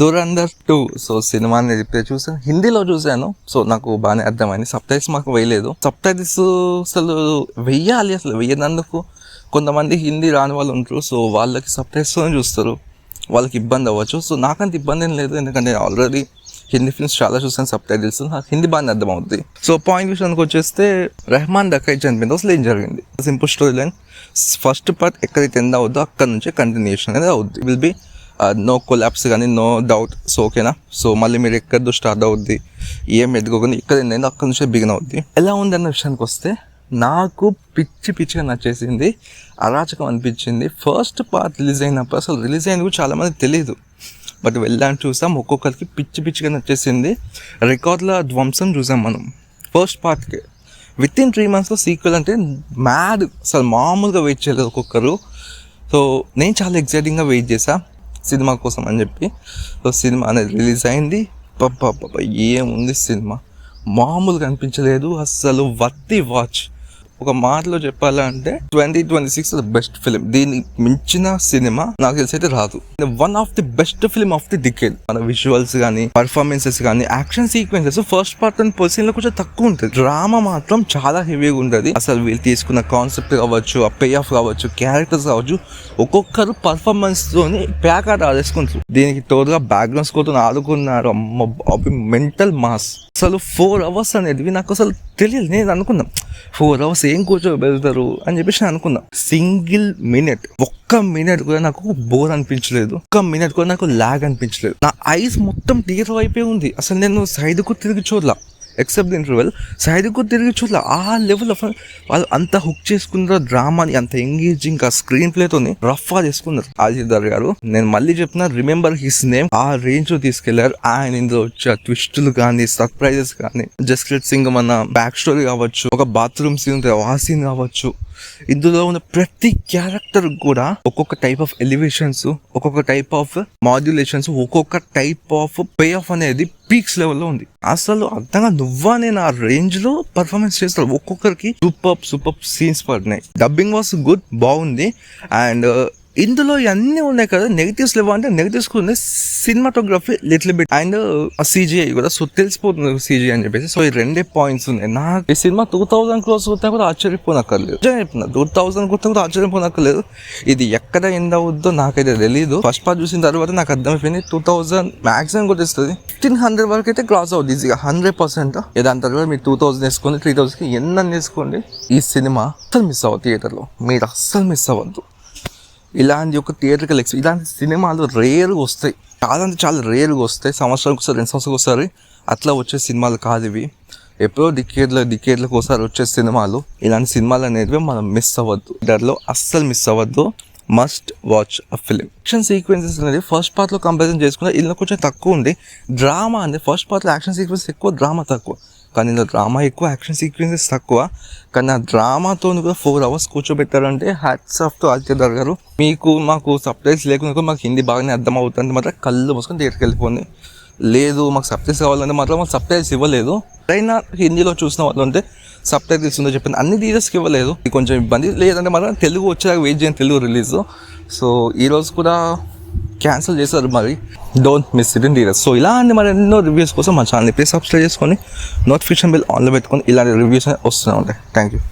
Dhurandhar 2 so సినిమాని reply చూసాను, హిందీలో చూశాను. సో నాకు బాగానే అర్థమైంది. సబ్ టైటిల్స్ మాకు వేయలేదు. సబ్ టైటిల్స్ అసలు వెయ్యాలి, అసలు వెయ్యనందుకు కొంతమంది హిందీ రాని వాళ్ళు ఉంటారు. సో వాళ్ళకి సబ్ టైటిల్స్తోనే చూస్తారు, వాళ్ళకి ఇబ్బంది అవ్వచ్చు. సో నాకంత ఇబ్బంది ఏం లేదు, ఎందుకంటే ఆల్రెడీ హిందీ ఫిల్మ్స్ చాలా చూసాను సబ్ టైటిల్స్, నాకు హిందీ బాగానే అర్థం అవుతుంది. సో పాయింట్ విషయానికి వచ్చేస్తే రెహమాన్ దక్కై చనిపోయింది. అసలు ఏం జరిగింది? Simple story line. First part ఎక్కడైతే ఎండ్ అవుద్దో అక్కడ నుంచి కంటిన్యూషన్ అనేది అవుద్ది. విల్ బి నో కొలాప్స్ కానీ నో డౌట్. సో ఓకేనా? సో మళ్ళీ మీరు ఎక్కడో స్టార్ట్ అవుద్ది, ఏం ఎదుగుకొని ఇక్కడ ఏంటంటే అక్కడ నుంచే బిగిన్ అవుద్ది. ఎలా ఉంది అన్న విషయానికి వస్తే నాకు పిచ్చిగా నచ్చేసింది, అరాచకం అనిపించింది. ఫస్ట్ పార్ట్ రిలీజ్ అయినప్పుడు అసలు రిలీజ్ అయిన కూడా చాలామంది తెలియదు, బట్ వెళ్ళాను చూసాం, ఒక్కొక్కరికి పిచ్చిగా నచ్చేసింది. రికార్డుల ధ్వంసం చూసాం మనం ఫస్ట్ పార్ట్కి. విత్ ఇన్ 3 months సీక్వెల్ అంటే మ్యాడ్, అసలు మామూలుగా వెయిట్ చేయలేదు ఒక్కొక్కరు. సో నేను చాలా ఎక్సైటింగ్గా వెయిట్ చేశా సినిమా కోసం అని చెప్పి. సో సినిమా అనేది రిలీజ్ అయింది. ఏముంది సినిమా, మామూలుగా అనిపించలేదు అసలు. Worthy watch. ఒక మాటలో చెప్పాలంటే 2026 బెస్ట్ ఫిలిం. దీన్ని మించిన సినిమా నాకు తెలిసి అయితే రాదు. One of the best film of the decade. మన విజువల్స్ కానీ, పర్ఫార్మెన్సెస్ కానీ, action sequences first part and person కొంచెం తక్కువ ఉంటుంది. డ్రామా మాత్రం చాలా హెవీగా ఉంటుంది. అసలు వీళ్ళు తీసుకున్న కాన్సెప్ట్ కావచ్చు, ఆ పే ఆఫ్ కావచ్చు, క్యారెక్టర్స్ కావచ్చు, ఒక్కొక్కరు పర్ఫార్మెన్స్ తోని ప్యాకాట్ ఆడేసుకుంటారు. దీనికి తోడుగా బ్యాక్గ్రౌండ్ స్కోర్ తో ఆడుకున్నారు. Mental mass. అసలు 4 hours అనేది నాకు అసలు తెలియదు. నేను అనుకున్నా 4 hours ఏం కూర్చోబెడతారు అని చెప్పేసి అనుకున్నా. సింగిల్ మినిట్, ఒక్క మినిట్ కూడా నాకు బోర్ అనిపించలేదు, ఒక్క మినిట్ కూడా నాకు లాగ్ అనిపించలేదు. నా ఐస్ మొత్తం థియేటర్ వైపే ఉంది. అసలు నేను సైడ్కు తిరిగి చూడలా, ఎక్సెప్ట్ ఇంటర్వెల్. సైడ్కు తిరిగి చూడలా. ఆ లెవెల్ ఆఫ్ వాళ్ళు అంత హుక్ చేసుకున్నారు డ్రామాని, అంత ఎంగేజింగ్ ఆ స్క్రీన్ ప్లేతోని రఫ్గా చేసుకున్నారు అజిత్ గారు. నేను మళ్ళీ చెప్తున్నా, రిమెంబర్ హిస్ నేమ్. ఆ రేంజ్ లో తీసుకెళ్లారు ఆయన. ఇందులో వచ్చే ట్విస్టులు కానీ, సర్ప్రైజెస్ కానీ, జస్ప్రీత్ సింగ్ మన బ్యాక్ స్టోరీ కావచ్చు, ఒక బాత్రూమ్ సీన్ ఆ సీన్ కావచ్చు, ఇందులో ఉన్న ప్రతి క్యారెక్టర్ కూడా ఒక్కొక్క టైప్ ఆఫ్ ఎలివేషన్స్, ఒక్కొక్క టైప్ ఆఫ్ మాడ్యులేషన్స్, ఒక్కొక్క టైప్ ఆఫ్ పే ఆఫ్ అనేది పీక్స్ లెవెల్లో ఉంది. అసలు అర్థంగా నువ్వా నేను ఆ రేంజ్ లో పర్ఫార్మెన్స్ చేస్తారు. ఒక్కొక్కరికి సూపర్ సీన్స్ పడినాయి. డబ్బింగ్ వాస్ గుడ్, బాగుంది. అండ్ ఇందులో ఇవన్నీ ఉన్నాయి కదా, నెగిటివ్స్ లేవా అంటే నెగిటివ్స్ కూడా ఉన్నాయి. Cinematography little bit and CGI కూడా. సో తెలిసిపోతుంది CGI అని చెప్పేసి. సో ఈ 2 పాయింట్స్ ఉన్నాయి. నాకు ఈ సినిమా 2000 crores కొత్తా కూడా ఆశ్చర్యపోనక్కర్లేదు. 2000 కొత్తా కూడా ఆశ్చర్యపోనక్కర్లేదు. ఇది ఎక్కడ ఎండ్ అవుద్దో నాకైతే తెలీదు. ఫస్ట్ పార్ట్ చూసిన తర్వాత నాకు అర్థమైపోయింది 2000 మ్యాక్సిమం కూడా ఇస్తుంది. 1500 వరకు అయితే క్రాస్ అవుతుంది ఈజీగా 100%. దాని తర్వాత మీరు 2000 వేసుకోండి, 3000కి ఎన్న వేసుకోండి. ఈ సినిమా అస్సలు మిస్ అవ్వదు థియేటర్లో, మీరు అస్సలు మిస్ అవ్వద్దు. ఇలాంటి ఒక థియేటర్కల్ ఎక్స్పీరియన్స్, ఇలాంటి సినిమాలు రేర్గా వస్తాయి, చాలా అంటే చాలా రేర్గా వస్తాయి. సంవత్సరానికి ఒకసారి, 2 సంవత్సరాలకు ఒకసారి అట్లా వచ్చే సినిమాలు కాదు ఇవి. ఎప్పుడో డికేడ్లకు ఒకసారి వచ్చే సినిమాలు. ఇలాంటి సినిమాలు అనేవి మనం మిస్ అవ్వద్దు, థియేటర్లో అస్సలు మిస్ అవ్వద్దు. Must watch a film. Action sequences అనేది ఫస్ట్ పార్ట్లో కంపారిజన్ చేసుకుంటే ఇందులో కొంచెం తక్కువ ఉంది. డ్రామా అనేది ఫస్ట్ పార్ట్లో యాక్షన్ సీక్వెన్స్ ఎక్కువ, డ్రామా తక్కువ. కానీ ఇందులో డ్రామా ఎక్కువ, యాక్షన్ సీక్వెన్సెస్ తక్కువ. కానీ ఆ డ్రామాతో కూడా 4 hours కూర్చోబెట్టారంటే hats off to Ajith garu. మాకు సబ్టైటిల్స్ లేకుండా మాకు హిందీ బాగానే అర్థం అవుతుంది మాత్రం కళ్ళు మూసుకొని థియేటర్కి వెళ్ళిపోయింది. లేదు మాకు సబ్టైటిల్స్ కావాలంటే మాత్రం మాకు సబ్టైటిల్స్ ఇవ్వలేదు. అయినా హిందీలో చూసిన వాళ్ళు అంటే సబ్టైటిల్స్ ఉందో చెప్పింది, అన్ని థియేటర్స్కి ఇవ్వలేదు. ఇది కొంచెం ఇబ్బంది. లేదంటే మాత్రం తెలుగు వచ్చేలాగా వెయిట్ చేయండి, తెలుగు రిలీజ్. సో ఈరోజు కూడా క్యాన్సిల్ చేశారు. మరి don't miss it in theatres. So ఇలాంటి మరి ఎన్నో రివ్యూస్ కోసం మా ఛానల్ని ప్లీజ్ సబ్స్క్రైబ్ చేసుకొని నోటిఫికేషన్ బిల్ ఆన్లో పెట్టుకొని ఇలాంటి రివ్యూస్ వస్తూనే ఉంటాయి. Thank you.